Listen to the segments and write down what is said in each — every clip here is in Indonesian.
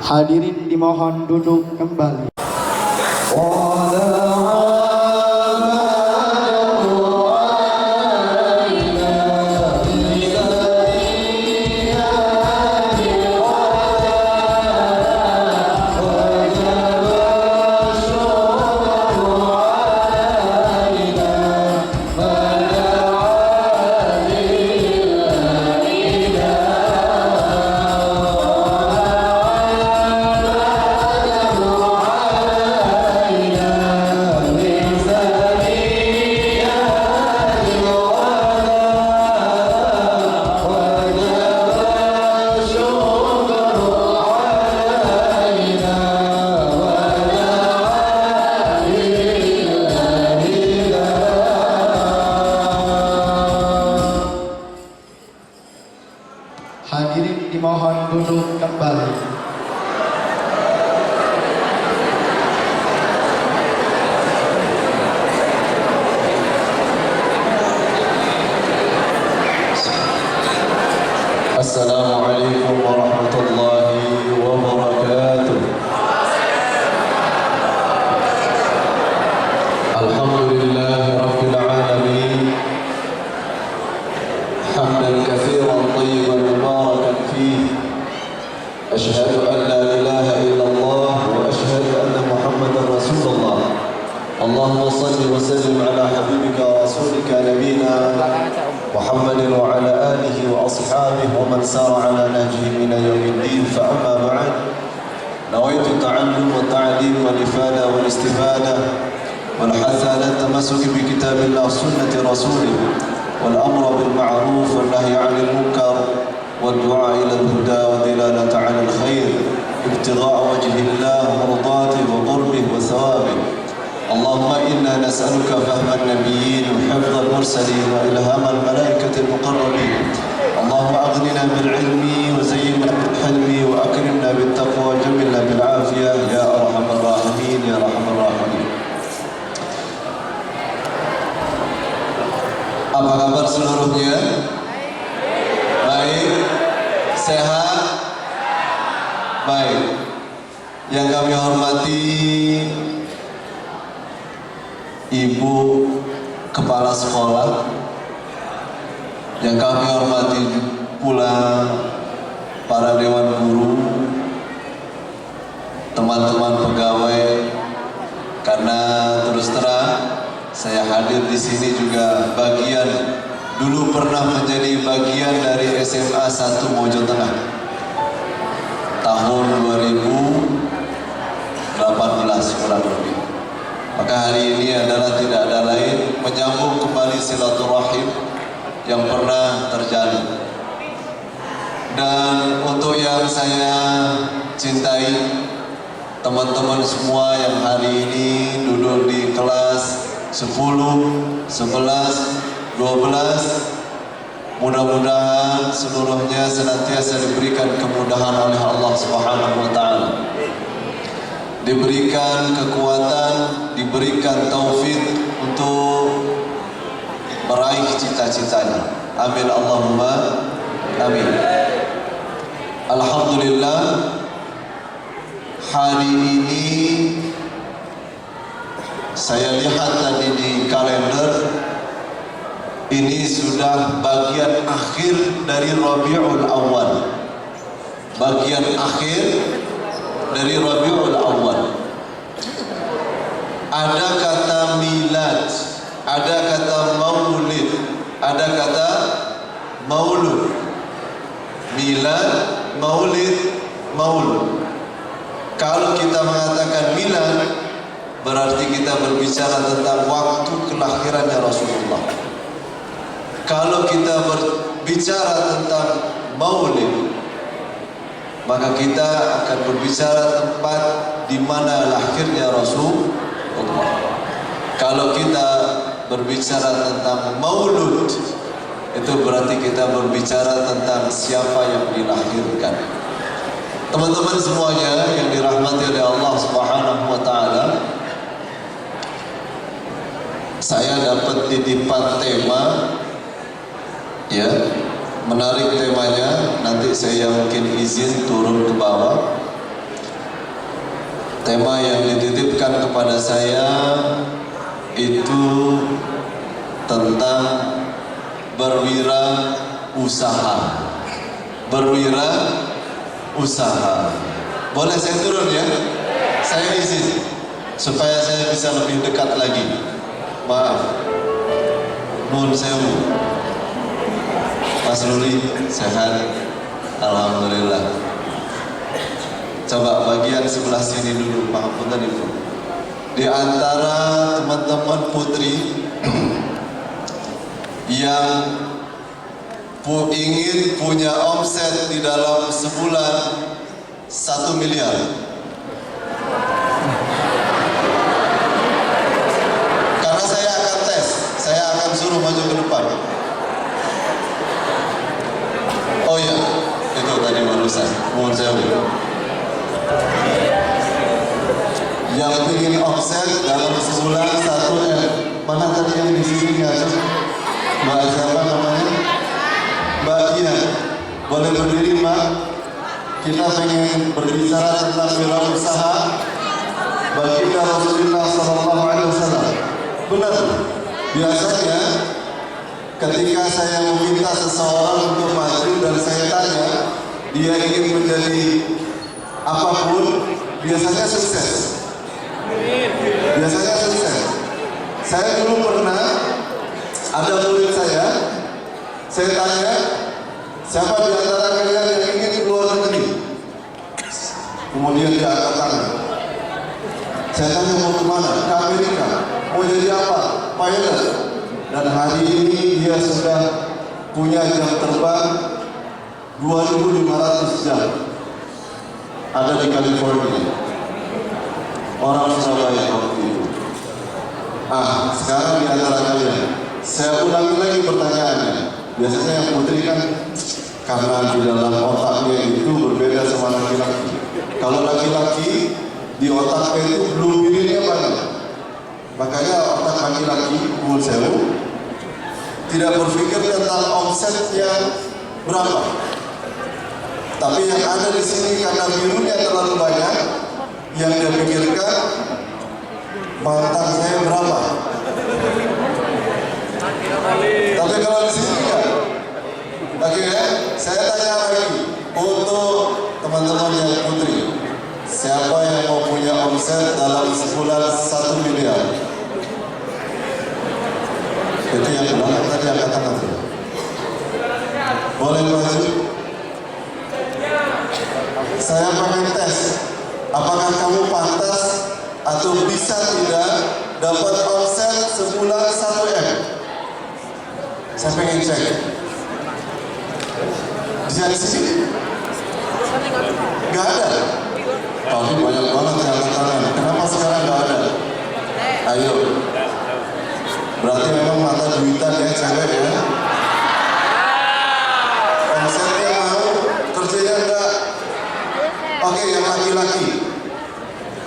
Hadirin dimohon duduk kembali. Hadirin dimohon duduk kembali. Assalamualaikum warahmatullahi wabarakatuh. Alhamdulillahi rabbil alamin. Hamdan katsiran tayyiban mubarakan fihi. Asyhadu an la ilaha illallah wa asyhadu anna Muhammadar Rasulullah. Allahumma salli wa sallim ala habibika wa rasulika nabiyina Muhammadin wa ala alihi wa ashabihi wa man sara ala nahjihi ila yaumiddin. Fa amma ba'd. Nawaitu ta'allum wa ta'lim wal ifada wal istifada wal hatha ala tamassuk bi kitabillah sunnati rasulih wal amra bil ma'ruf wal nahyi 'anil munkar wal du'a ila al huda wa dilalata 'ala al khair ibtigha'a wajhillah mardatihi wa qurbihi wa thawabihi. اللهم إنا نسألك فهم النبيين وحفظ المرسلين وإلهام الملائكة المقربين. اللهم أغننا بالعلم وزينا بالحلم وأكرمنا بالتقوى وجملنا بالعافية يا أرحم الراحمين يا أرحم الراحمين. Apa kabar seluruhnya? Baik? Sehat? Baik. Yang kami hormati Ibu Kepala Sekolah, yang kami hormati pula para Dewan Guru, teman-teman pegawai, karena terus terang saya hadir di sini juga bagian, dulu pernah menjadi bagian dari SMA 1 Mojo Tengah tahun 2018 kurang lebih. Maka hari ini adalah tidak ada lain menyambung kembali silaturahim yang pernah terjalin. Dan untuk yang saya cintai, teman-teman semua yang hari ini duduk di kelas 10, 11, 12, mudah-mudahan seluruhnya senantiasa diberikan kemudahan oleh Allah Subhanahu wa Ta'ala, diberikan kekuatan, diberikan taufik untuk meraih cita-citanya. Amin Allahumma amin. Alhamdulillah, hari ini saya lihat tadi di kalender, ini sudah bagian akhir dari Rabiul Awal. Bagian akhir dari Rabiul Awal. Ada kata milad, ada kata maulid, ada kata maulud. Milad, maulid, maulud. Kalau kita mengatakan milad, berarti kita berbicara tentang waktu kelahirannya Rasulullah. Kalau kita berbicara tentang maulid, maka kita akan berbicara tempat di mana lahirnya Rasulullah. Kalau kita berbicara tentang maulud, itu berarti kita berbicara tentang siapa yang dilahirkan. Teman-teman semuanya yang dirahmati oleh Allah Subhanahu wa Ta'ala, saya dapat titipan tema, ya, menarik temanya. Nanti saya mungkin izin turun ke bawah. tema yang dititipkan kepada saya itu tentang berwirausaha. Berwirausaha. Boleh saya turun ya? Saya izin supaya saya bisa lebih dekat lagi. Maaf. Nuhun sewu. Mas Ruli sehat? Alhamdulillah. Coba bagian sebelah sini dulu, pangapunten Ibu. Di antara teman-teman putri yang ingin punya omset di dalam sebulan 1 miliar. Karena saya akan tes, saya akan suruh maju ke depan. Oh iya, itu tadi barusan. Mohon saya yang ingin omset dalam sebulan 1 M. Mana tadi yang di sini ya? Mbak siapa namanya? Mbak Ia. Boleh berdiri Mbak? Kita pengen berbicara tentang wirausaha baginda Rasulullah SAW. Benar. Biasanya ketika saya meminta seseorang untuk maju dan saya tanya dia ingin menjadi apapun, biasanya sukses. Biasanya sukses. Saya dulu pernah ada murid saya tanya, siapa di antara kalian yang ingin keluar negeri? Kemudian dia angkat tangan. Saya tanya mau kemana? Ke Amerika. Mau jadi apa? Pilot. Dan hari ini dia sudah punya jam terbang 2.500 jam. Ada di California. Orang Surabaya waktu itu. Sekarang di antara kalian, saya ulangi lagi pertanyaannya. Biasanya yang putri kan karena di dalam otaknya itu berbeda sama laki-laki. Kalau laki-laki di otaknya itu belum dirinya banyak. Makanya otak laki-laki sewu tidak berpikir tentang omsetnya berapa. Tapi yang ada di sini karena birunya terlalu banyak, yang dia pikirkan pantang saya berapa. Tapi kalau di sini enggak. Oke ya, saya tanya lagi untuk teman-teman yang putri, siapa yang mau punya omset dalam sebulan 1 miliar? Itu yang belakang tadi angkat tangan. Boleh maju? Saya pengen tes, apakah kamu pantas atau bisa tidak dapat omset sebulan 1 M? Saya pengen cek. Di sini? Gak ada? Tapi banyak banget yang angkat tangan. Kenapa sekarang gak ada? Ayo. Berarti memang mata duitan ya cewek ya. Omsetnya mau, kerjanya enggak. Oke, yang laki-laki.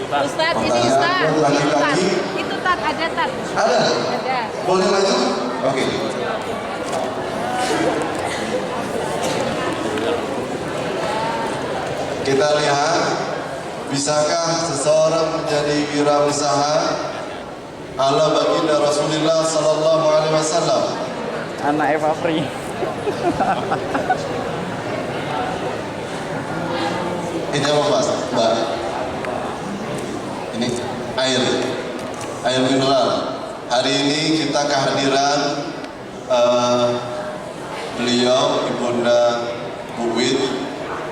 Ustaz, ini Ustaz. Laki-laki. Itu Tat, ada Tat. Ada? Ada. Boleh maju? Oke. Kita lihat, bisakah seseorang menjadi wirausaha ala baginda Rasulullah sallallahu alaihi wasallam? Anak Eva Free. Ini apa Mas? Mbak? Ini air mineral. Hari ini kita kehadiran beliau Ibunda Bu Wid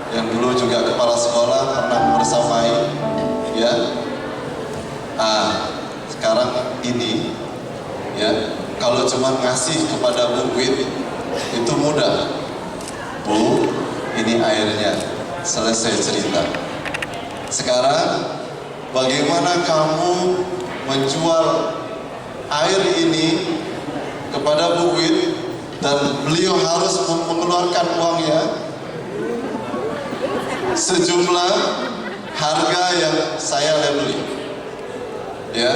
yang dulu juga kepala sekolah pernah bersamai ya. Sekarang ini ya, kalau cuma ngasih kepada Bu Wid itu mudah. Bu, ini airnya, selesai cerita. Sekarang bagaimana kamu menjual air ini kepada Bu Wid dan beliau harus mengeluarkan uangnya sejumlah harga yang saya beli, ya.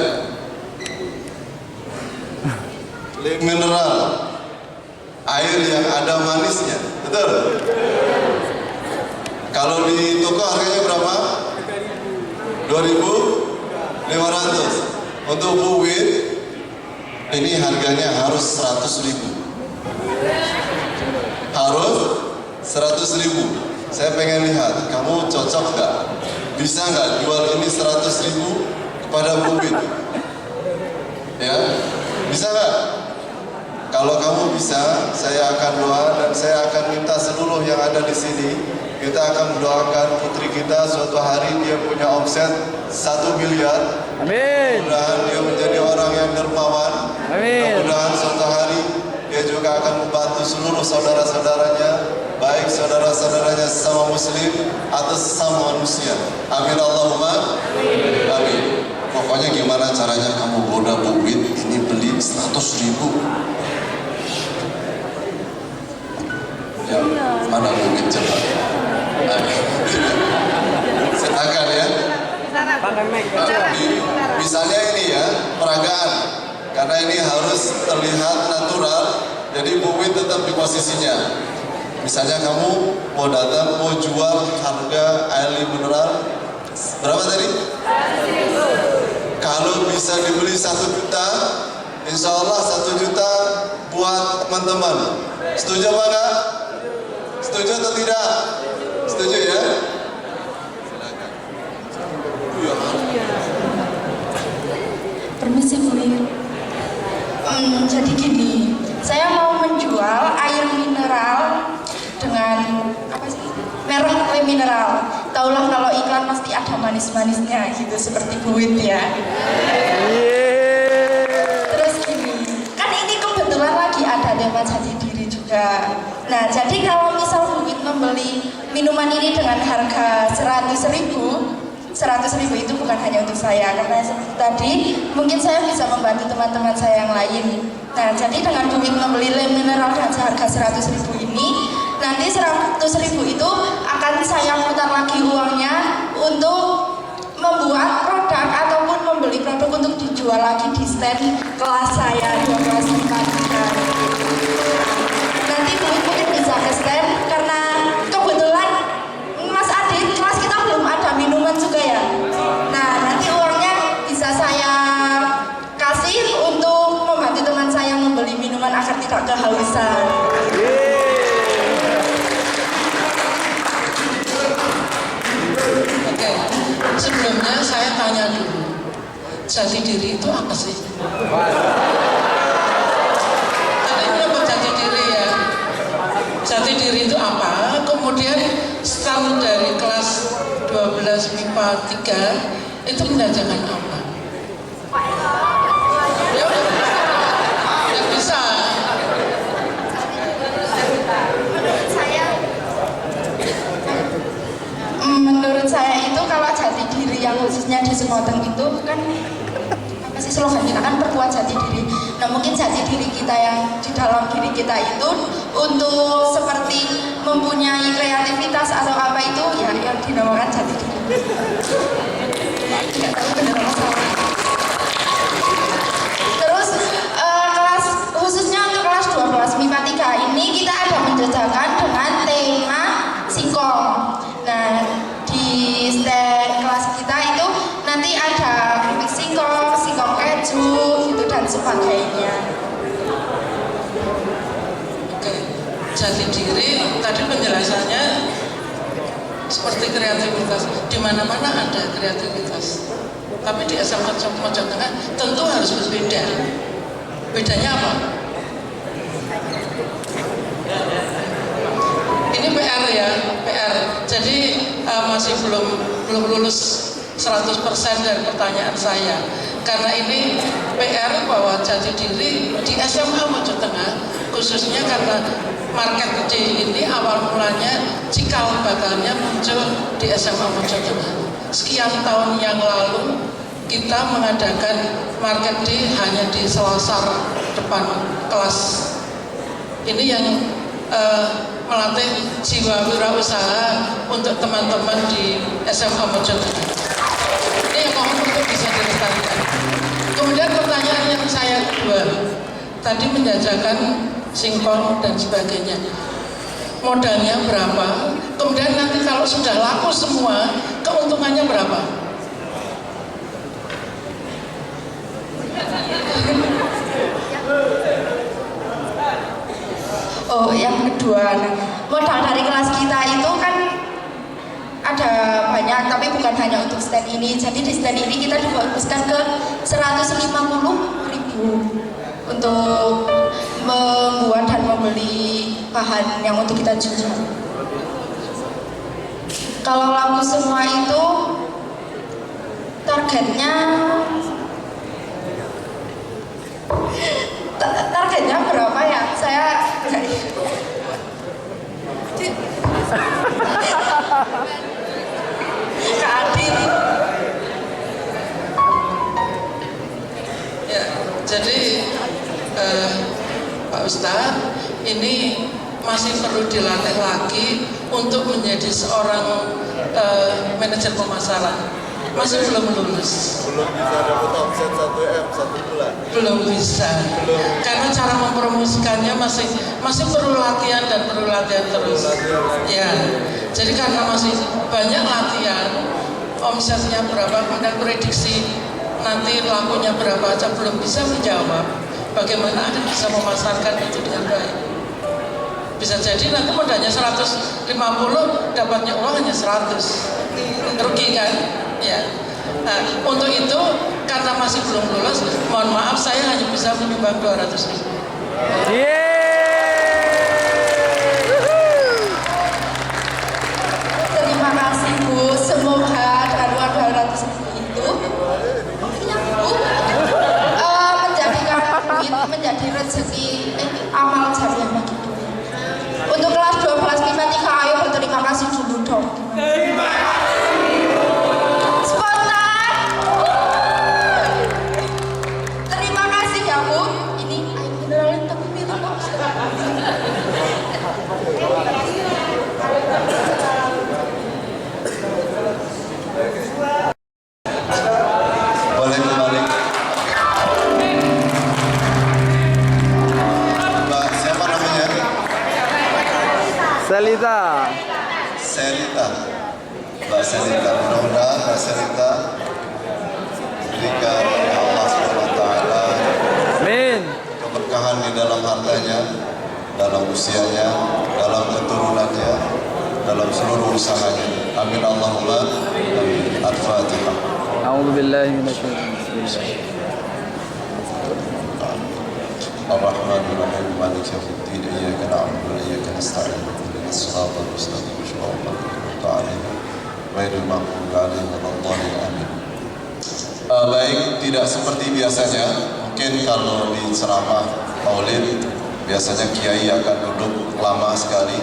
Mineral, air yang ada manisnya, betul? Kalau di toko harganya berapa? 2.500. Untuk buwit ini harganya harus 100.000. Harus 100.000. Saya pengen lihat kamu cocok nggak? Bisa nggak jual ini 100.000 kepada buwit? Ya, bisa nggak? Kalau kamu bisa, saya akan doa dan saya akan minta seluruh yang ada di sini. Kita akan mendoakan putri kita suatu hari dia punya omset 1 miliar. Amin. Mudah-mudahan dia menjadi orang yang dermawan. Amin. Mudah-mudahan suatu hari dia juga akan membantu seluruh saudara-saudaranya, baik saudara-saudaranya sesama muslim atau sesama manusia. Amin Allahumma amin. Pokoknya gimana caranya kamu goda buwit ini beli 100.000. Ya, mana buwit coba? Silakan ya. Misalnya ini ya, peragaan. Karena ini harus terlihat natural, jadi buwit tetap di posisinya. Misalnya kamu mau datang, mau jual harga air mineral berapa tadi? Kalau bisa dibeli 1 juta, insya Allah 1 juta buat teman-teman. Setuju apa enggak? Setuju atau tidak? Setuju ya? Permisi Bu. Jadi gini, saya mau menjual air mineral dengan apa sih? Merek air mineral. Taulah kalau iklan pasti ada manis-manisnya gitu seperti buwit ya. Terus gini, kan ini kebetulan lagi ada tema jati diri juga. Nah, jadi kalau misal buwit membeli minuman ini dengan harga 100.000 itu bukan hanya untuk saya, karena tadi mungkin saya bisa membantu teman-teman saya yang lain. Nah, jadi dengan buwit membeli lem mineral dengan harga 100.000 ini, nanti 100.000 itu akan saya putar lagi uangnya untuk membuat produk ataupun membeli produk untuk dijual lagi di stand kelas saya, 2 kelas 4. Nanti buwit mungkin bisa ke stand karena kebetulan Mas Adit kelas kita belum ada minuman juga ya. Nah, nanti uangnya bisa saya kasih untuk membantu teman saya membeli minuman agar tidak kehausan. Oke, sebelumnya saya tanya dulu, jati diri itu apa sih? Tadi kenapa jati diri ya? Jati diri itu apa? Kemudian start dari kelas 12 MIPA 3 itu mengajarkan apa? Ya udah, ya bisa. Menurut saya itu kalau jati diri yang khususnya di Sumoteng itu kan apa sih slogan kita kan perkuat jati diri. Nah, mungkin jati diri kita yang di dalam diri kita itu untuk seperti mempunyai kreativitas atau apa itu ya yang dinamakan jati diri. Nggak tahu benar apa salah. Terus kelas khususnya untuk kelas 12 MIPA 3 ini kita ada menjajakan dengan tema singkong. Nah, di stand kelas kita itu nanti ada keripik singkong, singkong keju, gitu dan sebagainya. Oke, jati diri tadi penjelasannya seperti kreativitas. Di mana-mana ada kreativitas. Tapi di SMK Mojo Tengah tentu harus berbeda. Bedanya apa? Ini PR ya, PR. Jadi masih belum lulus 100% dari pertanyaan saya. Karena ini PR bahwa jati diri di SMA Mojo Tengah, khususnya karena market D ini awal mulanya cikal bakalnya muncul di SMA Mojo Tengah. Sekian tahun yang lalu kita mengadakan market D hanya di Selasar depan kelas. Ini yang melatih jiwa wirausaha untuk teman-teman di SMA Mojo Tengah. Ini yang mohon untuk bisa dilestarikan. Kemudian pertanyaan yang saya kedua, tadi menjajakan singkong dan sebagainya. Modalnya berapa? Kemudian nanti kalau sudah laku semua, keuntungannya berapa? Oh, yang kedua, nah, modal dari kelas kita itu kan ada banyak, tapi bukan hanya untuk stand ini. Jadi di stand ini kita difokuskan ke 150.000 untuk membuat dan membeli bahan yang untuk kita jual. Kalau laku semua itu targetnya berapa ya? Saya Kak Adin. Ya, jadi Pak Ustadz, ini masih perlu dilatih lagi untuk menjadi seorang manajer pemasaran. Masih belum lulus. Belum bisa dapat omset 1M 1 bulan. Belum bisa. Karena cara mempromosikannya masih perlu latihan dan perlu latihan terus. Ya. Jadi karena masih banyak latihan, omsetnya berapa, kemudian prediksi nanti lakunya berapa aja belum bisa menjawab. Bagaimana Anda bisa memasarkan itu dengan baik? Bisa jadi nanti modalnya 150, dapatnya uang hanya 100. Rugi kan? Ya. Nah, untuk itu karena masih belum lulus, mohon maaf saya hanya bisa menyumbang 200.000. Terima kasih Bu, semoga dengan uang 200.000 itu menjadikan duit menjadi rezeki amal jariah bagi duit. Untuk kelas 12 matematika, ayo berterima kasih dulu dong. Spontan. Terima kasih ya Bu. Ini air mineral tapi minum Pak Ustaz. Boleh kembali. Mbak, siapa namanya? Selita. Selita. Mbak Selita. Mudah-mudahan Mbak Selita diberikan oleh Allah SWT Amin. keberkahan di dalam hartanya, dalam usianya, dalam keturunannya, dalam seluruh usahanya. Amin Allahumma amin. Al-Fatihah. A'udzubillahi minasyaitonir rajim. Ar-Rahmanir-Rahim. Maliki yaumiddin. Iyyaka na'budu wa iyyaka nasta'in. Ihdinas siratal mustaqim. Shiratal ladzina an'amta 'alaihim ghairil maghdubi 'alaihim waladdallin. Amin. Baik, tidak seperti biasanya. Mungkin kalau di ceramah Maulid biasanya kiai akan duduk lama sekali.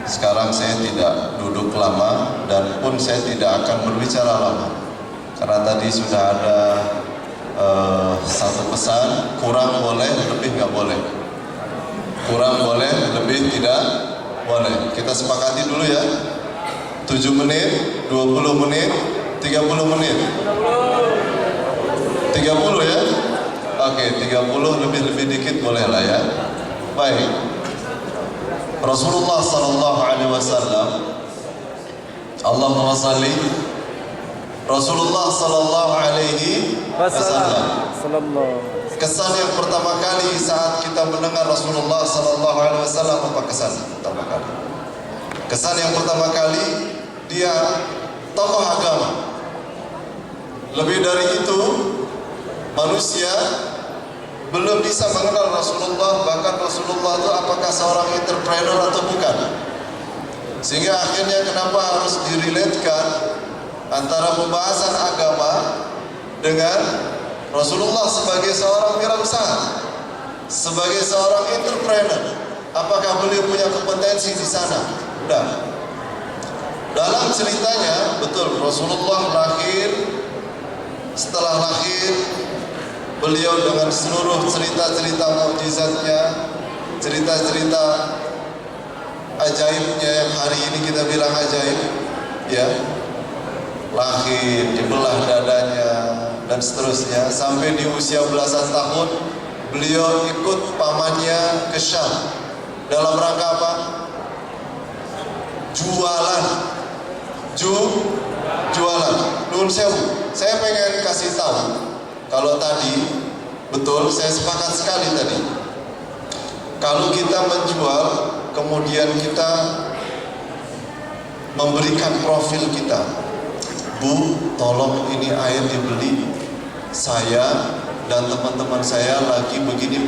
Sekarang saya tidak duduk lama dan pun saya tidak akan berbicara lama. Karena tadi sudah ada satu pesan, kurang boleh, lebih nggak boleh. Kurang boleh, lebih tidak boleh. Kita sepakati dulu ya. 7 menit, 20 menit, 30 menit. 30 ya? Oke, 30 lebih dikit boleh lah ya. Baik. Rasulullah sallallahu alaihi wasallam, Allahumma salli. Rasulullah sallallahu alaihi wasallam. Kesan yang pertama kali saat kita mendengar Rasulullah sallallahu alaihi wasallam, apa kesan pertama kali? Kesan yang pertama kali, dia tokoh agama. Lebih dari itu, manusia belum bisa mengenal Rasulullah, bahkan Rasulullah itu apakah seorang entrepreneur atau bukan. Sehingga akhirnya kenapa harus direlatekan antara pembahasan agama dengan Rasulullah sebagai seorang wirausaha, sebagai seorang entrepreneur. Apakah beliau punya kompetensi di sana? Udah. Dalam ceritanya, betul Rasulullah lahir. Setelah lahir, beliau dengan seluruh cerita-cerita mukjizatnya, cerita-cerita ajaibnya yang hari ini kita bilang ajaib, ya, lahir, dibelah dadanya, dan seterusnya. Sampai di usia belasan tahun, beliau ikut pamannya ke Syam. Dalam rangka apa? Jualan. Jualan. Nun sewu. Saya pengen kasih tahu, kalau tadi, betul, saya sepakat sekali tadi. Kalau kita menjual, kemudian kita memberikan profil kita, Bu, tolong ini air dibeli, saya dan teman-teman saya lagi begini.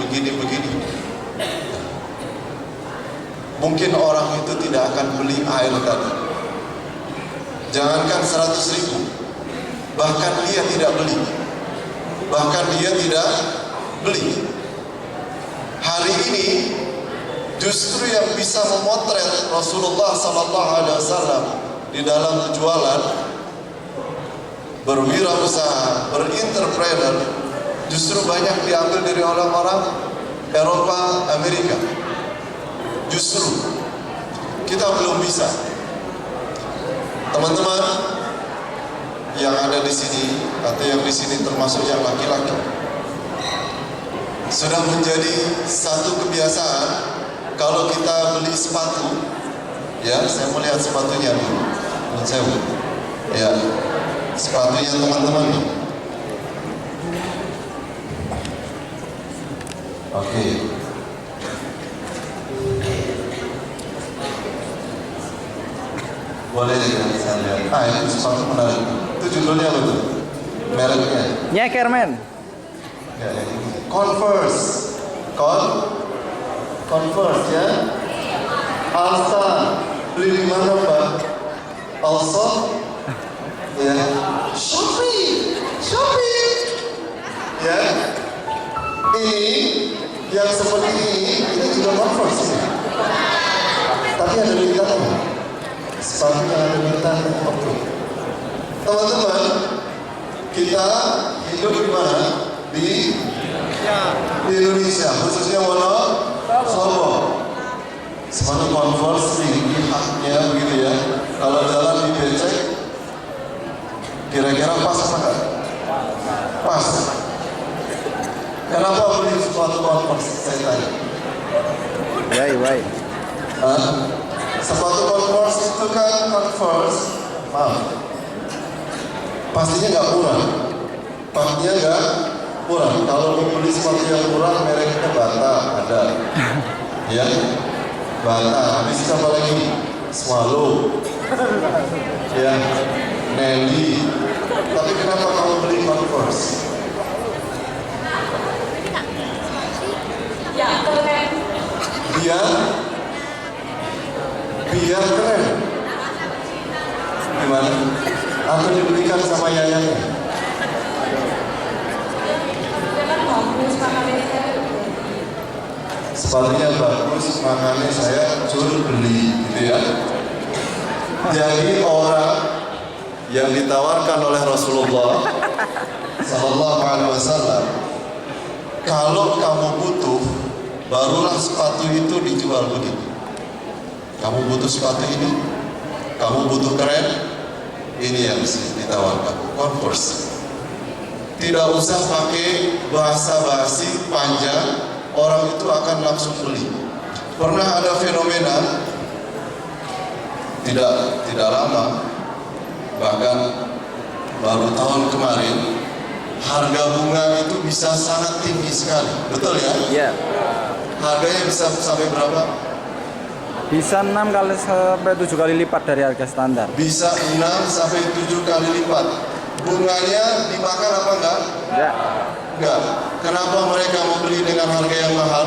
Mungkin orang itu tidak akan beli air tadi. Jangankan 100.000, bahkan dia tidak beli. Hari ini justru yang bisa memotret Rasulullah SAW di dalam jualan, berwirausaha, berinterpreter, justru banyak diambil dari orang-orang Eropa, Amerika. Justru kita belum bisa. Teman-teman yang ada di sini atau yang di sini termasuk yang laki-laki, sudah menjadi satu kebiasaan kalau kita beli sepatu, ya, saya mau lihat sepatunya dulu. Ya, sepatunya teman-teman. Oke. Boleh ya, saya lihat. Ini sepatu menarik. Itu judulnya apa tuh? Mereknya? Nyeker, men. Ya, ini. Converse. Converse ya. Alsa. Beli di mana, Pak? Also? Ya. Shopee. Ya. Ini yang seperti ini juga Converse. Tapi ada lintasan. Sepatu yang ada lintasan. Teman-teman, kita hidup di mana? Di Indonesia, khususnya Wonosobo. Sepatu Converse tinggi haknya begitu ya. Kalau jalan di becek, kira-kira pas apa enggak? Pas. Kenapa beli sepatu Converse? Saya tanya. Baik. Sepatu Converse itu kan Converse, maaf, pastinya nggak murah. Kalau mau beli sepatu yang murah, mereknya Bata ada, ya, Bata. Habis apa lagi? Swallow, ya, Nelly. Tapi kenapa kamu beli Converse? Ya, keren. Biar keren. Gimana? Atau dibelikan sama yayangnya? Sepatunya bagus, makanya saya beli, gitu ya. Jadi orang yang ditawarkan oleh Rasulullah SAW, kalau kamu butuh, barulah sepatu itu dijual begitu. Kamu butuh sepatu ini, kamu butuh keren, ini yang ditawarkan, Converse. Tidak usah pakai bahasa basi panjang, orang itu akan langsung beli. Pernah ada fenomena tidak lama, bahkan baru tahun kemarin, harga bunga itu bisa sangat tinggi sekali, betul ya? Iya. Harganya bisa sampai berapa? Bisa 6 kali sampai 7 kali lipat dari harga standar. Bisa 6 sampai 7 kali lipat. Bunganya dimakan apa enggak? Enggak. Kenapa mereka membeli dengan harga yang mahal?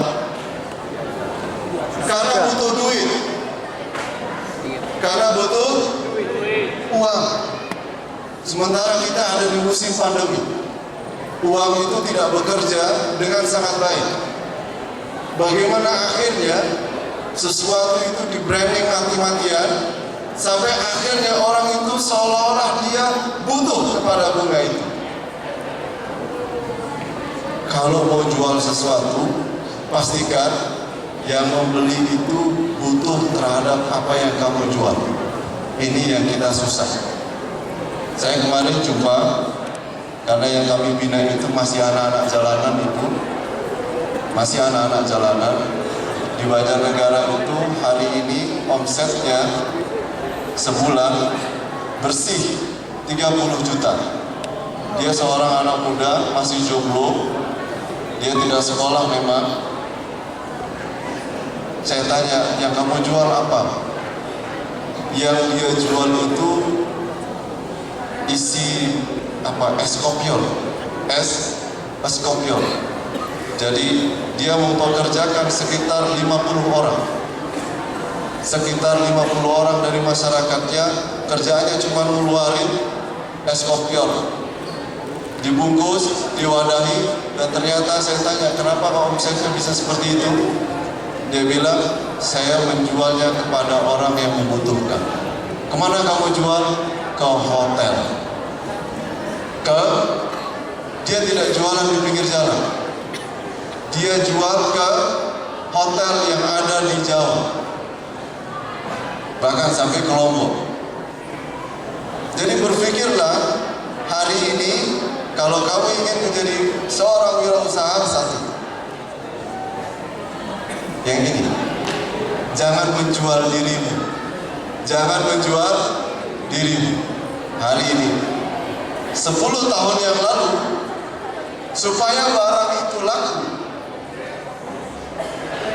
Karena butuh duit. Karena butuh uang. Sementara kita ada di musim pandemi. Uang itu tidak bekerja dengan sangat baik. Bagaimana akhirnya sesuatu itu di branding mati-matian sampai akhirnya orang itu seolah-olah dia butuh kepada bunga itu. Kalau mau jual sesuatu, pastikan yang membeli itu butuh terhadap apa yang kamu jual. Ini yang kita susah. Saya kemarin jumpa, karena yang kami bina itu masih anak-anak jalanan, Ibu, masih anak-anak jalanan. Di Banjarnegara itu hari ini omsetnya sebulan bersih 30 juta. Dia seorang anak muda, masih jomblo, dia tidak sekolah memang, Saya tanya, yang kamu jual apa? Yang dia jual itu isi apa? Es kopior. Es kopior. Jadi dia mempekerjakan sekitar 50 orang. Sekitar 50 orang dari masyarakatnya, kerjaannya cuma ngeluarin es kopior, dibungkus, diwadahi, dan ternyata saya tanya, kenapa kok omsetnya bisa seperti itu? Dia bilang, saya menjualnya kepada orang yang membutuhkan. Kemana kamu jual? Ke hotel. Dia tidak jualan di pinggir jalan. Dia jual ke hotel yang ada di Jawa, bahkan sampai ke Lombok. Jadi berpikirlah hari ini, kalau kamu ingin menjadi seorang wirausaha, satu, yang ini, jangan menjual dirimu, jangan menjual dirimu. Hari ini, 10 tahun yang lalu, supaya barang itu laku,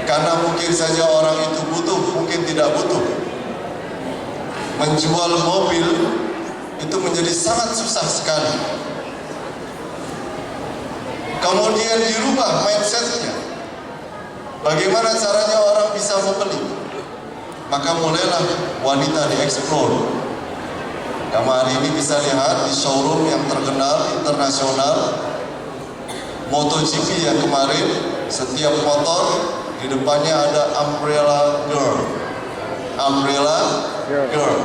karena mungkin saja orang itu butuh, mungkin tidak butuh. Menjual mobil itu menjadi sangat susah sekali. Kemudian dirubah mindsetnya. Bagaimana caranya orang bisa membeli? Maka mulailah wanita dieksplor. Kamu hari ini bisa lihat di showroom yang terkenal internasional MotoGP yang kemarin, setiap motor di depannya ada umbrella girl. Umbrella girl.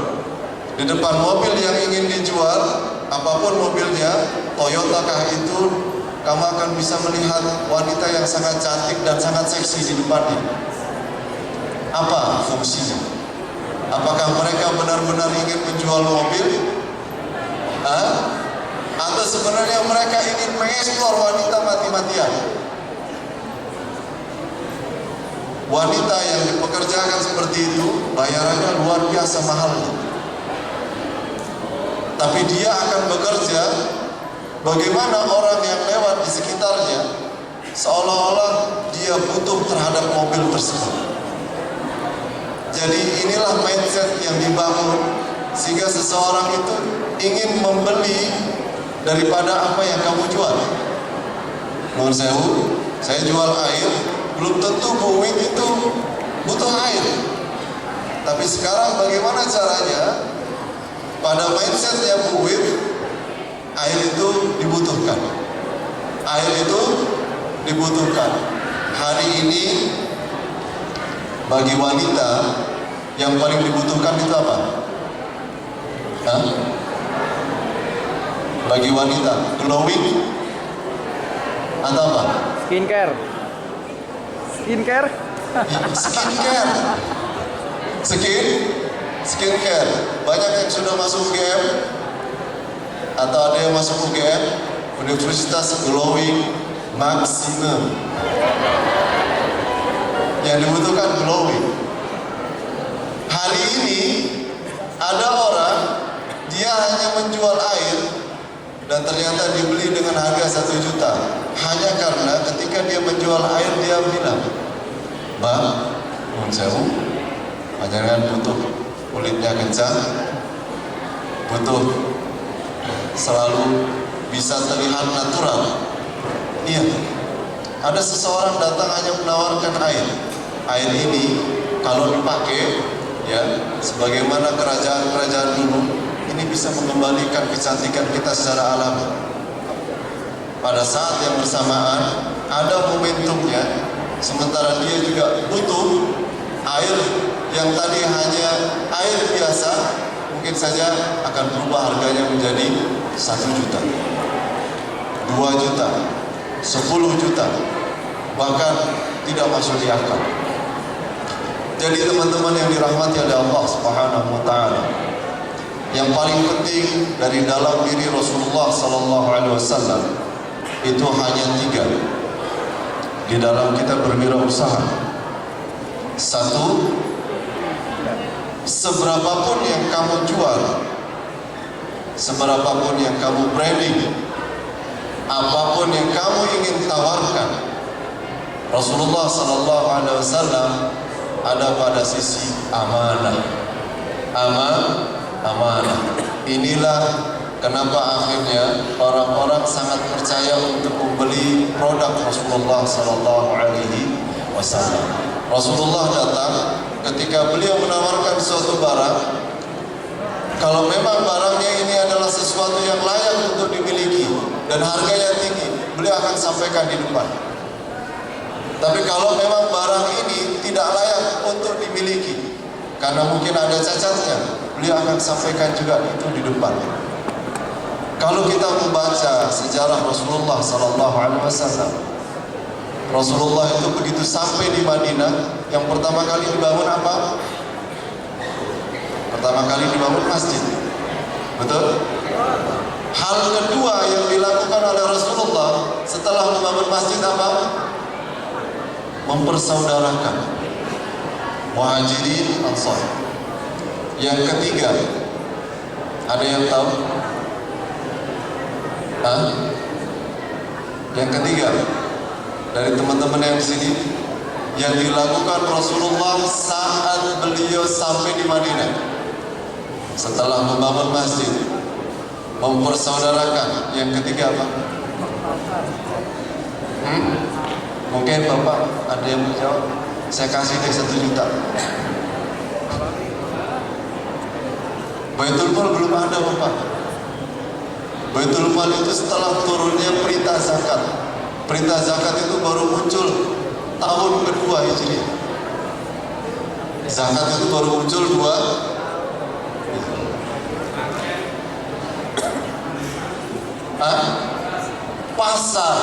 Di depan mobil yang ingin dijual, apapun mobilnya, Toyota kah itu, kamu akan bisa melihat wanita yang sangat cantik dan sangat seksi di depannya. Apa fungsinya? Apakah mereka benar-benar ingin menjual mobil? Atau sebenarnya mereka ingin mengeksplor wanita mati-matian? Wanita yang dipekerjakan seperti itu, bayarannya luar biasa mahalnya. Tapi dia akan bekerja, bagaimana orang yang lewat di sekitarnya seolah-olah dia butuh terhadap mobil tersebut. Jadi inilah mindset yang dibangun, sehingga seseorang itu ingin membeli daripada apa yang kamu jual. Mohon saya jual air, belum tentu Bu Win itu butuh air. Tapi sekarang bagaimana caranya? Pada mindsetnya Bu Win, air itu dibutuhkan. Air itu dibutuhkan. Hari ini bagi wanita yang paling dibutuhkan itu apa? Bagi wanita, glowing atau apa? Skincare. Skincare. Banyak yang sudah masuk UGM atau ada yang masuk UGM, Universitas Glowing Maximum. Yang dibutuhkan glowing. Hari ini ada orang, dia hanya menjual air dan ternyata dibeli dengan harga 1 juta. Hanya karena ketika dia menjual air, dia bilang, Bang, mohon sewu, panjangan butuh kulitnya kencang, butuh selalu bisa terlihat natural. Iya, ada seseorang datang hanya menawarkan air. Air ini kalau dipakai, ya, sebagaimana kerajaan-kerajaan dulu, ini bisa mengembalikan kecantikan kita secara alami. Pada saat yang bersamaan ada momentumnya, sementara dia juga butuh air yang tadi hanya air biasa, mungkin saja akan berubah harganya menjadi 1 juta, 2 juta, 10 juta, bahkan tidak masuk di akal. Jadi teman-teman yang dirahmati oleh Allah Subhanahu wa taala, yang paling penting dari dalam diri Rasulullah sallallahu alaihi wasallam itu hanya 3 di dalam kita berwirausaha. 1, seberapapun yang kamu jual, seberapapun yang kamu branding, apapun yang kamu ingin tawarkan, Rasulullah sallallahu alaihi wasallam ada pada sisi amanah. Amanah. Inilah kenapa akhirnya orang-orang sangat percaya untuk membeli produk Rasulullah Sallallahu Alaihi Wasallam. Rasulullah datang ketika beliau menawarkan suatu barang. Kalau memang barangnya ini adalah sesuatu yang layak untuk dimiliki dan harganya tinggi, beliau akan sampaikan di depan. Tapi kalau memang barang ini tidak layak untuk dimiliki karena mungkin ada cacatnya, beliau akan sampaikan juga itu di depan. Kalau kita membaca sejarah Rasulullah Sallallahu Alaihi Wasallam, Rasulullah itu begitu sampai di Madinah, yang pertama kali dibangun apa? Pertama kali dibangun masjid. Betul? Hal kedua yang dilakukan oleh Rasulullah setelah membangun masjid apa? Mempersaudarakan Muhajirin Ansar. Yang ketiga, ada yang tahu? Yang ketiga dari teman-teman yang di sini, yang dilakukan Rasulullah saat beliau sampai di Madinah setelah membangun masjid, mempersaudarakan. Yang ketiga apa? Mungkin Bapak ada yang menjawab. Saya kasih deh 1 juta. Baitul Mal belum ada Bapak. Baitul Mal itu setelah turunnya perintah zakat. Perintah zakat itu baru muncul tahun kedua Hijriah. Zakat itu baru muncul 2. Pasar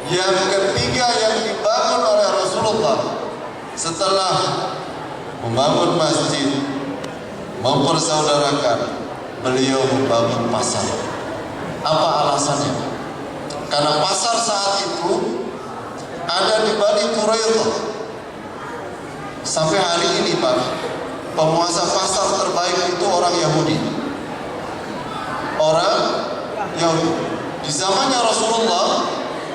yang ketiga yang dibangun oleh Rasulullah setelah membangun masjid, mempersaudarakan, beliau membangun pasar. Apa alasannya? Karena pasar saat itu ada di Bani Quraidah. Sampai hari ini Pak, penguasa pasar terbaik itu orang Yahudi. Orang Yahudi. Di zamannya Rasulullah,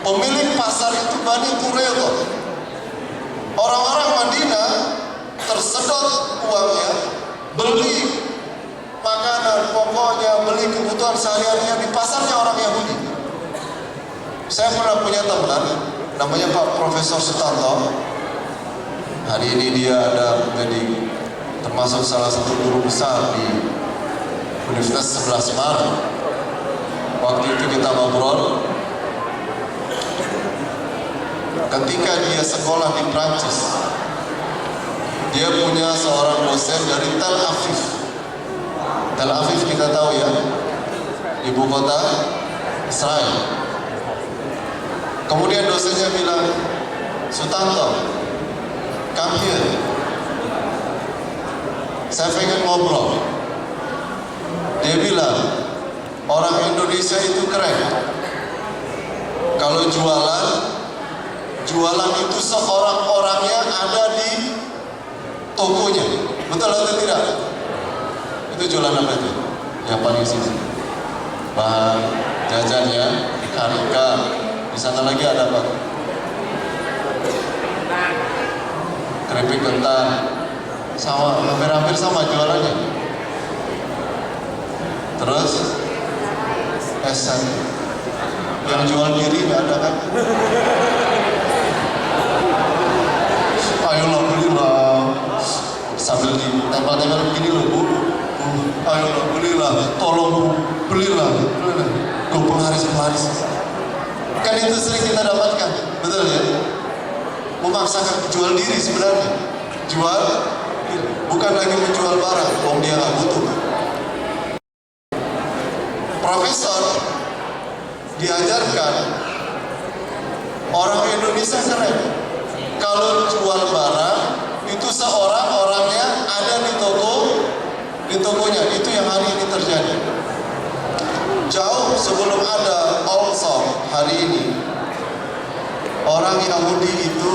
pemilik pasar itu Bani Quraidah. Orang-orang Madinah tersedot uangnya, beli makanan pokoknya, beli kebutuhan sehari-harinya di pasarnya orang Yahudi. Saya pernah punya teman, namanya Pak Profesor Sutanto. Hari ini dia ada menjadi termasuk salah satu guru besar di Universitas 11 Maret. Waktu itu kita ngobrol, ketika dia sekolah di Prancis, dia punya seorang dosen dari Tel Aviv. Tel Aviv kita tahu ya, ibu kota Israel. Kemudian dosennya bilang, Sutanto, come here, saya pengen ngobrol. Dia bilang, orang Indonesia itu keren. Kalau jualan itu seorang-orangnya ada di tokonya. Betul atau tidak? Itu jualan apa itu? Yang paling sini. Bahan jajannya, ikan. Di sana lagi ada apa? Keripik kentang. Sama, hampir-hampir sama jualannya. Terus esan yang jual diri nggak ada kan? Ayolah belilah, sambil ditempel-tempel begini loh Bu. Ayolah belilah, tolong belilah. Gue penglaris. Kan itu sering kita dapatkan, betul ya? Memaksakan jual diri sebenarnya. Jual, bukan lagi menjual barang, wong dia nggak butuh. Profesor diajarkan orang Indonesia keren. Kalau jual barang itu seorang-orangnya ada di tokonya. Itu yang hari ini terjadi. Jauh sebelum ada Allshop hari ini, orang Yahudi itu,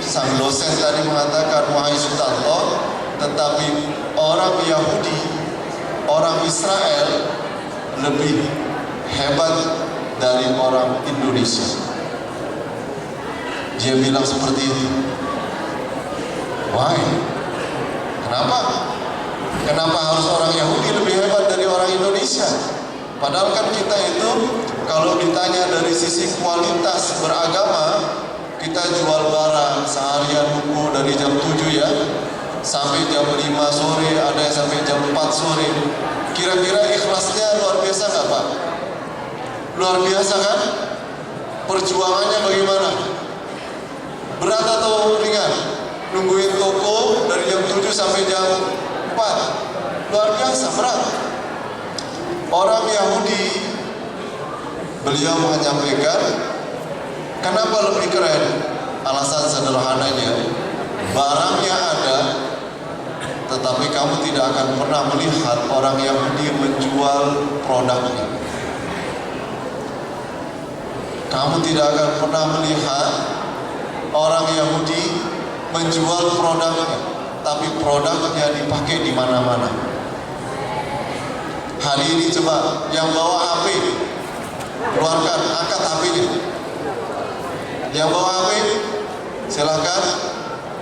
sang dosen tadi mengatakan wahai Sutanto, tetapi orang Yahudi, orang Israel lebih hebat dari orang Indonesia. Dia bilang seperti itu. Why? Kenapa? Kenapa harus orang Yahudi lebih hebat dari orang Indonesia? Padahal kan kita itu kalau ditanya dari sisi kualitas beragama, kita jual barang seharian buku dari jam 7 ya sampai jam 5 sore, ada yang sampai jam 4 sore. Kira-kira ikhlasnya luar biasa nggak Pak? Luar biasa kan? Perjuangannya bagaimana? Berat atau ringan? Nungguin toko dari jam 7 sampai jam 4. Luar biasa, berat. Orang Yahudi, beliau menyampaikan, kenapa lebih keren? Alasan sederhananya, barangnya ada, tetapi kamu tidak akan pernah melihat orang Yahudi menjual produknya. Kamu tidak akan pernah melihat orang Yahudi menjual produknya, tapi produknya dipakai di mana-mana. Hari ini coba yang bawa HP, keluarkan, angkat HP-nya. Yang bawa HP, silahkan.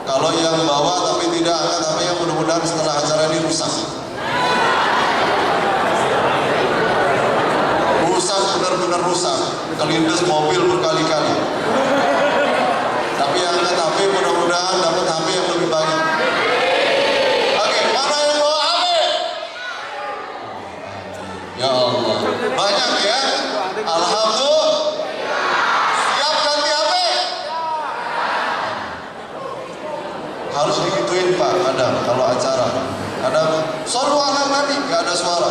Kalau yang bawa tapi tidak angkat HP-nya, mudah-mudahan setelah acara ini rusak. Rusak, benar-benar rusak. Kelindes mobil berkali-kali. Tapi yang angkat HP, mudah-mudahan dapat HP yang lebih baik. Oke, mana yang bawa HP? Ya Allah, banyak ya. Alhamdulillah. Siap ganti HP? Harus digituin Pak, kadang kalau acara. Kadang shollu ala nabi, gak ada suara.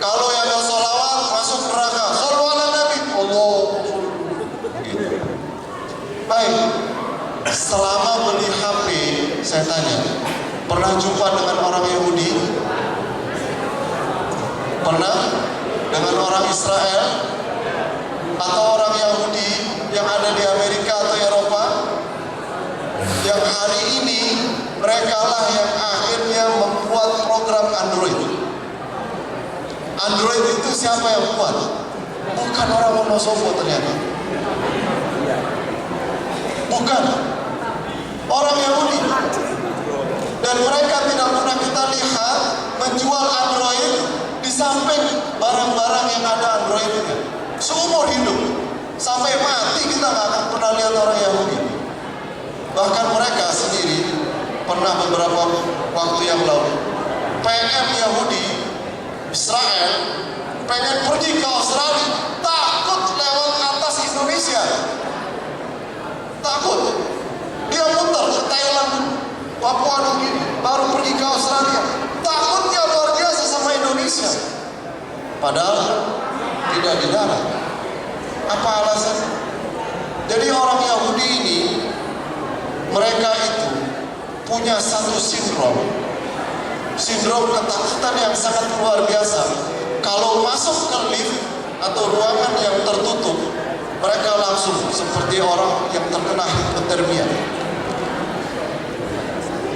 Kalau yang ada sholawat masuk neraka. Shollu ala nabi, Allah. Gitu. Baik, selama beli HP, saya tanya, pernah jumpa dengan orang Yahudi? Pernah? Dengan orang Israel? Atau orang Yahudi yang ada di Amerika atau Eropa? Yang hari ini mereka lah yang akhirnya membuat program Android. Android itu siapa yang buat? Bukan orang Wonosobo ternyata. Bukan. Orang Yahudi. Dan mereka tidak pernah kita lihat menjual Android di samping barang-barang yang ada Androidnya. Seumur hidup. Sampai mati kita nggak akan pernah lihat orang Yahudi. Bahkan mereka sendiri pernah beberapa waktu yang lalu PM Yahudi Israel pengen pergi ke Australia, takut lewat atas Indonesia, takut. Dia muter ke Thailand, Papua Nugini, baru pergi ke Australia. Takutnya luar biasa sama Indonesia, padahal tidak dilarang. Apa alasannya? Jadi orang Yahudi ini, mereka itu punya satu sindrom ketakutan yang sangat luar biasa. Kalau masuk ke lift atau ruangan yang tertutup, mereka langsung seperti orang yang terkena hipotermia,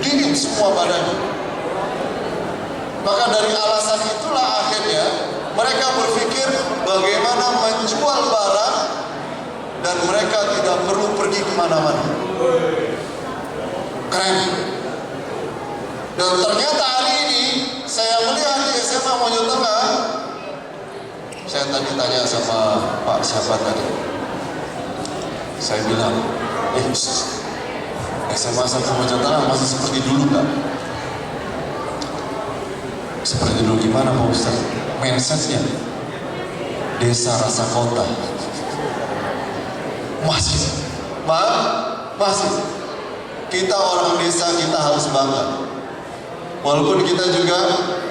dingin semua badannya. Maka dari alasan itulah akhirnya mereka berpikir bagaimana menjual barang dan mereka tidak perlu pergi kemana-mana. Keren. Dan ternyata hari ini saya melihat di SMA Mojo Tengah, saya tadi tanya sama Pak siapa tadi, saya bilang, SMA Mojo Tengah masih seperti dulu nggak? Seperti dulu gimana Pak Ustaz? Mindsetnya desa rasa kota. Masih. Kita orang desa, kita harus bangga. Walaupun kita juga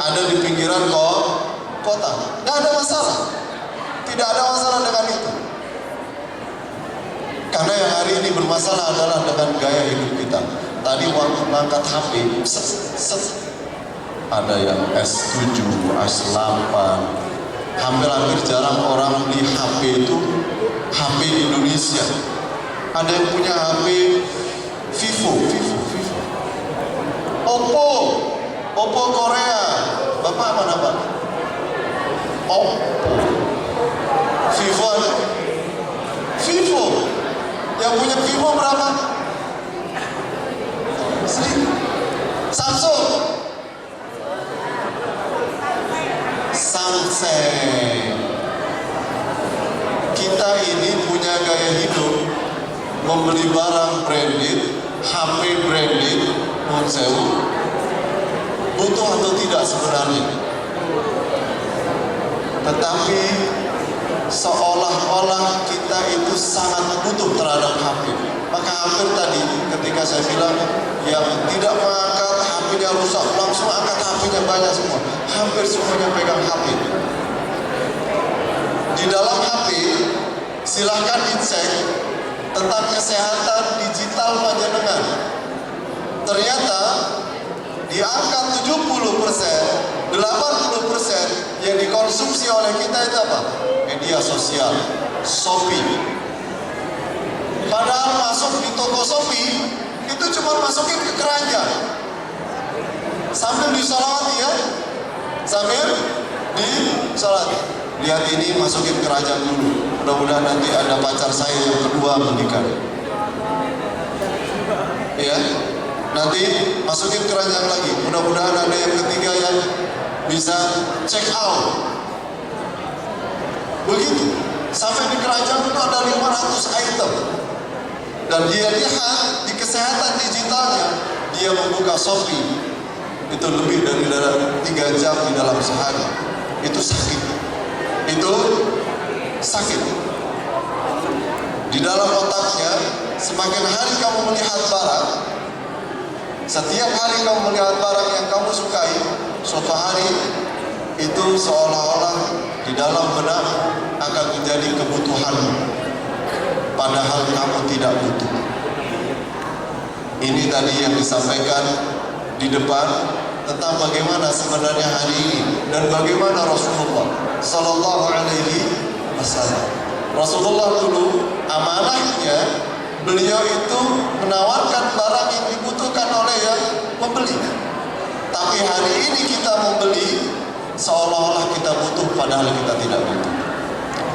ada di pinggiran kota, nggak ada masalah. Tidak ada masalah dengan itu. Karena yang hari ini bermasalah adalah dengan gaya hidup kita. Tadi waktu mengangkat HP, ada yang S7, S8. Hampir-hampir jarang orang beli HP itu HP Indonesia. Ada yang punya HP Vivo, Oppo Korea. Bapak mana Pak? Oppo, Vivo. Yang punya Vivo berapa? membeli barang branded, HP branded, mohon sewu, butuh atau tidak sebenarnya? Tetapi seolah-olah kita itu sangat butuh terhadap HP. Maka hampir tadi ketika saya bilang yang tidak mengangkat HP-nya rusak, langsung angkat HP-nya banyak semua. Hampir semuanya pegang HP. Di dalam HP silahkan dicek tentang kesehatan digital panjenengan. Ternyata di angka 70%, 80% yang dikonsumsi oleh kita itu apa? Media sosial, Shopee. Padahal masuk di toko Shopee itu cuma masukin ke keranjang sambil disolawati ya, sambil disolawati. Lihat ini masukin keranjang dulu, mudah-mudahan nanti ada pacar saya yang kedua menikah. Ya, nanti masukin keranjang lagi, mudah-mudahan ada yang ketiga yang bisa check out. Begitu, sampai di keranjang itu ada 500 item. Dan dia lihat di kesehatan digitalnya, dia membuka Shopee itu lebih dari 3 jam di dalam sehari. Itu sakit. Itu sakit. Di dalam otaknya, semakin hari kamu melihat barang, setiap hari kamu melihat barang yang kamu sukai, suatu hari itu seolah-olah di dalam benak akan menjadi kebutuhanmu. Padahal kamu tidak butuh. Ini tadi yang disampaikan di depan tentang bagaimana sebenarnya hari ini dan bagaimana Rasulullah Sallallahu Alaihi Wasallam. Rasulullah dulu amanahnya, beliau itu menawarkan barang yang dibutuhkan oleh yang membeli. Tapi hari ini kita membeli seolah-olah kita butuh, padahal kita tidak butuh.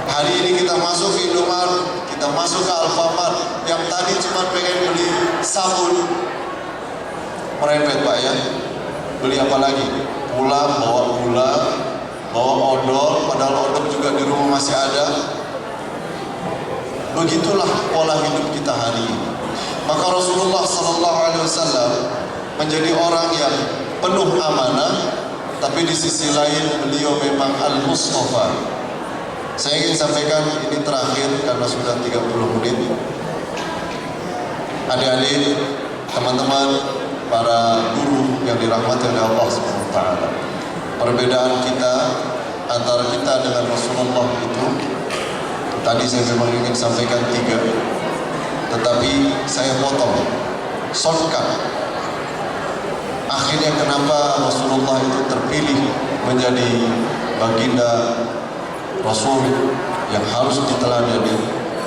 Hari ini kita masuk ke Indomaret, kita masuk ke Alfamart, yang tadi cuma pengen beli sabun, merempet Pak ya, beli apa lagi? Pulang bawa gula, bawa odol, padahal odol juga di rumah masih ada. Begitulah pola hidup kita hari ini. Maka Rasulullah Sallallahu Alaihi Wasallam menjadi orang yang penuh amanah, tapi di sisi lain beliau memang Al-Mustafa. Saya ingin sampaikan ini terakhir karena sudah 30 menit. Adik-adik, teman-teman, para guru yang dirahmati oleh Allah SWT. Perbedaan kita antara kita dengan Rasulullah itu, tadi saya memang ingin sampaikan 3, tetapi saya potong, shortcut. Akhirnya kenapa Rasulullah itu terpilih menjadi baginda Rasul yang harus diteladani?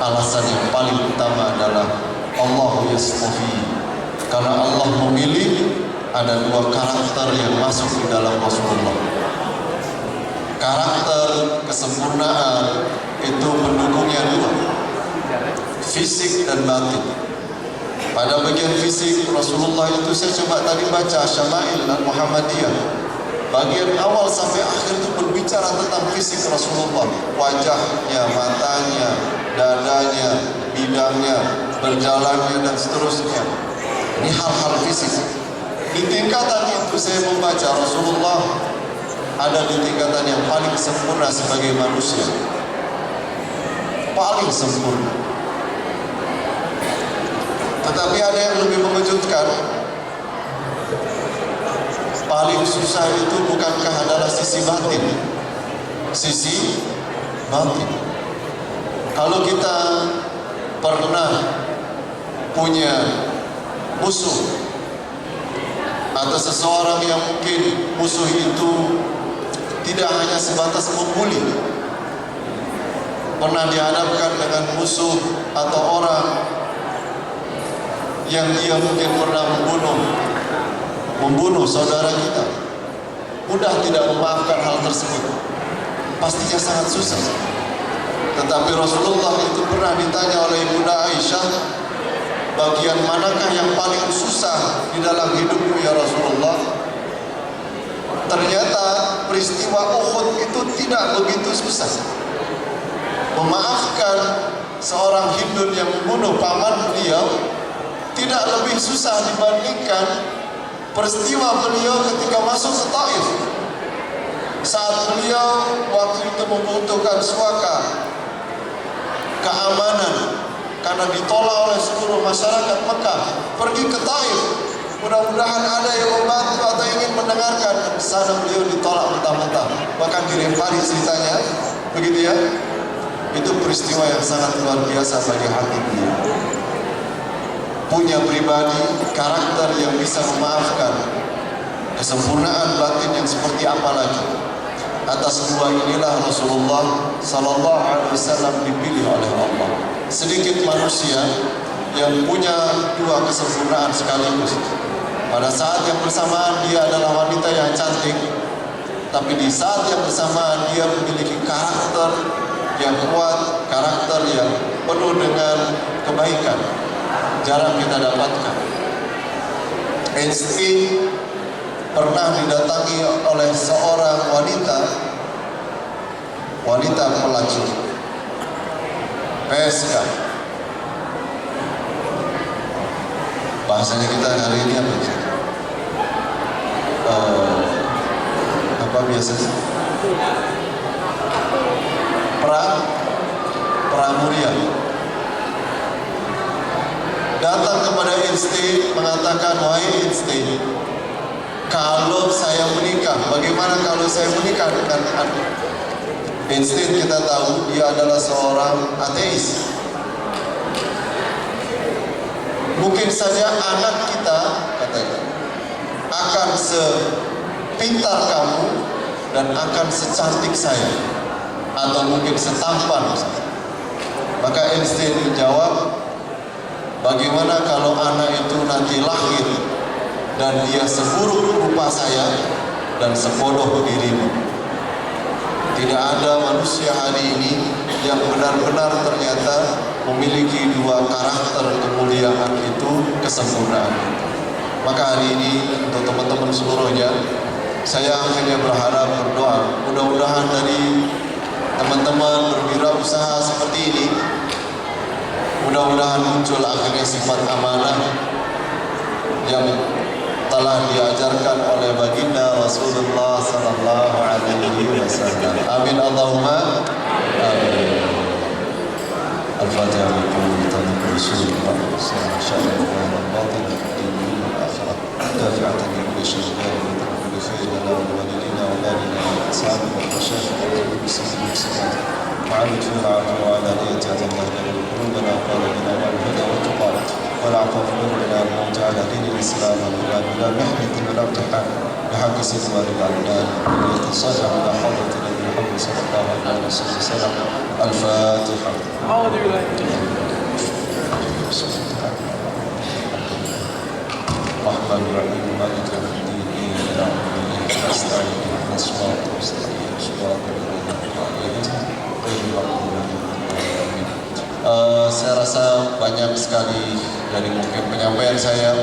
Alasan yang paling utama adalah Allah yastafi. Karena Allah memilih ada 2 karakter yang masuk di dalam Rasulullah. Karakter kesempurnaan itu pendukungnya 2, fisik dan batin. Pada bagian fisik Rasulullah itu saya coba tadi baca Syama'il Al-Muhammadiyah. Bagian awal sampai akhir itu berbicara tentang fisik Rasulullah, wajahnya, matanya, dadanya, bidangnya, berjalannya dan seterusnya. Ini hal-hal fisik. Di tingkatan itu saya membaca Rasulullah ada di tingkatan yang paling sempurna sebagai manusia, paling sempurna. Tetapi ada yang lebih mengejutkan. Paling susah itu bukankah adalah sisi batin? Sisi batin. Kalau kita pernah punya musuh atau seseorang yang mungkin musuh itu tidak hanya sebatas membuli, pernah dihadapkan dengan musuh atau orang yang dia mungkin pernah membunuh saudara kita, mudah tidak memaafkan hal tersebut, pastinya sangat susah. Tetapi Rasulullah itu pernah ditanya oleh Ibunda Aisyah, bagian manakah yang paling susah di dalam hidupmu ya Rasulullah? Ternyata peristiwa Uhud itu tidak begitu susah. Memaafkan seorang Hindun yang membunuh paman beliau tidak lebih susah dibandingkan peristiwa beliau ketika masuk ke Taif. Saat beliau waktu itu membutuhkan suaka keamanan karena ditolak oleh seluruh masyarakat Mekah, pergi ke Taif, mudah-mudahan ada yang membantu atau ingin mendengarkan. Sana beliau ditolak mentah-mentah, bahkan dilempari ceritanya, begitu ya. Itu peristiwa yang sangat luar biasa bagi hati beliau. Punya pribadi, karakter yang bisa memaafkan, kesempurnaan batin yang seperti apa lagi. Atas dua inilah Rasulullah Sallallahu Alaihi Wasallam dipilih oleh Allah. Sedikit manusia yang punya dua kesempurnaan sekaligus. Pada saat yang bersamaan dia adalah wanita yang cantik, tapi di saat yang bersamaan dia memiliki karakter yang kuat, karakter yang penuh dengan kebaikan. Jarang kita dapatkan. Einstein pernah didatangi oleh seorang wanita pelacur PSK. Bahasanya kita hari ini apa biasanya? Pramuria. Datang kepada Einstein mengatakan, wahai Einstein, kalau saya menikah, bagaimana kalau saya menikah dengan Anda? Einstein kita tahu dia adalah seorang ateis. Mungkin saja anak kita, katanya, akan sepintar kamu dan akan secantik saya, atau mungkin setampan. Maka Einstein menjawab, bagaimana kalau anak itu nanti lahir dan dia seburuk rupa saya dan sebodoh dirimu? Tidak ada manusia hari ini yang benar-benar ternyata memiliki dua karakter kemuliaan itu, kesempurnaan. Maka hari ini untuk teman-teman seluruhnya, saya hanya berharap, berdoa, mudah-mudahan dari teman-teman berwirausaha seperti ini, mudah-mudahan muncul akhirnya sifat amanah yang telah diajarkan oleh baginda Rasulullah Sallallahu Alaihi Wasallam. Amin Allahumma amin. Al-Fatihah. Rasulullah Sallallahu Alaihi Wasallam. Dafi'atan li syarri wa li khairin lana wa walidina wa walidina wa ashabina wa mashayikhina wa sallallahu وعلى العفو وعلى نية الله قلوبنا وقلوبنا والهدى والتقى والعفو قلوبنا الموت على دين الإسلام ولا بلا محنة ولا امتحان بحق سيدنا العدنان ويتصدع على حضرة النبي محمد صلى الله عليه وسلم. الفاتحة. أعوذ بالله الرحمن الرحيم مالك يوم الدين إياك نعبد وإياك نستعين اهدنا الصراط المستقيم صراط الذين أنعمت عليهم. Saya rasa banyak sekali dari mungkin penyampaian saya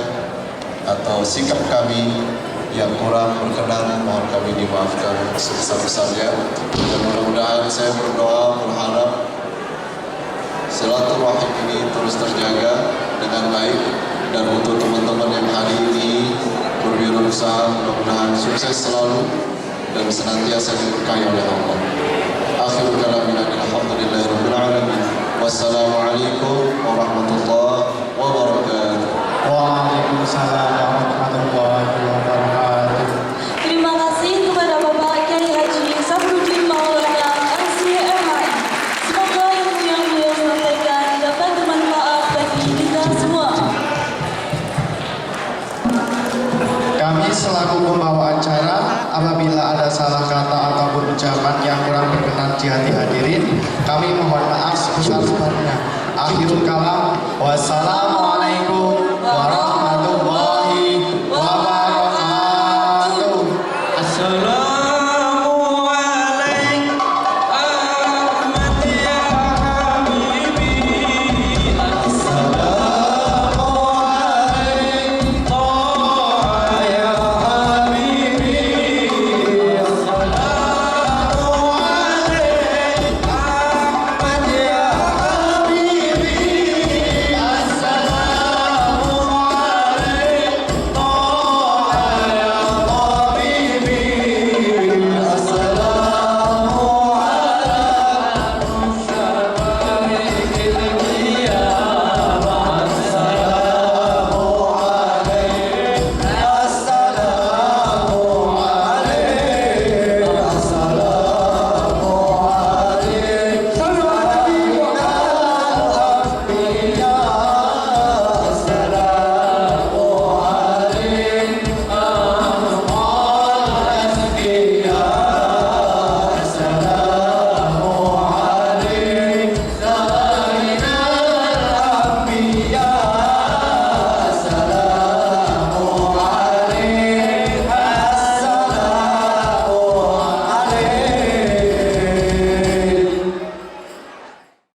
atau sikap kami yang kurang berkenan, mohon kami dimaafkan sebesar-besarnya. Dan mudah-mudahan saya berdoa, berharap silaturahim ini terus terjaga dengan baik. Dan untuk teman-teman yang hari ini berwirausaha, mudah-mudahan sukses selalu dan senantiasa diberkahi oleh Allah. Akhirul kalamina alhamdulillahi rabbil alamin. Wassalamualaikum warahmatullahi wabarakatuh. Waalaikumsalam warahmatullahi wabarakatuh. Terima kasih kepada Bapak Kiai Haji Safruddin Maulana LCMI. Semoga ilmu yang beliau sampaikan dapat bermanfaat bagi kita semua. Kami selaku pembawa acara, apabila ada salah kata ataupun ucapan yang kurang berkenan di hati hadirin, kami mohon maaf sebesar-besarnya. Akhirul kalam, wassalamualaikum warahmatullahi wabarakatuh.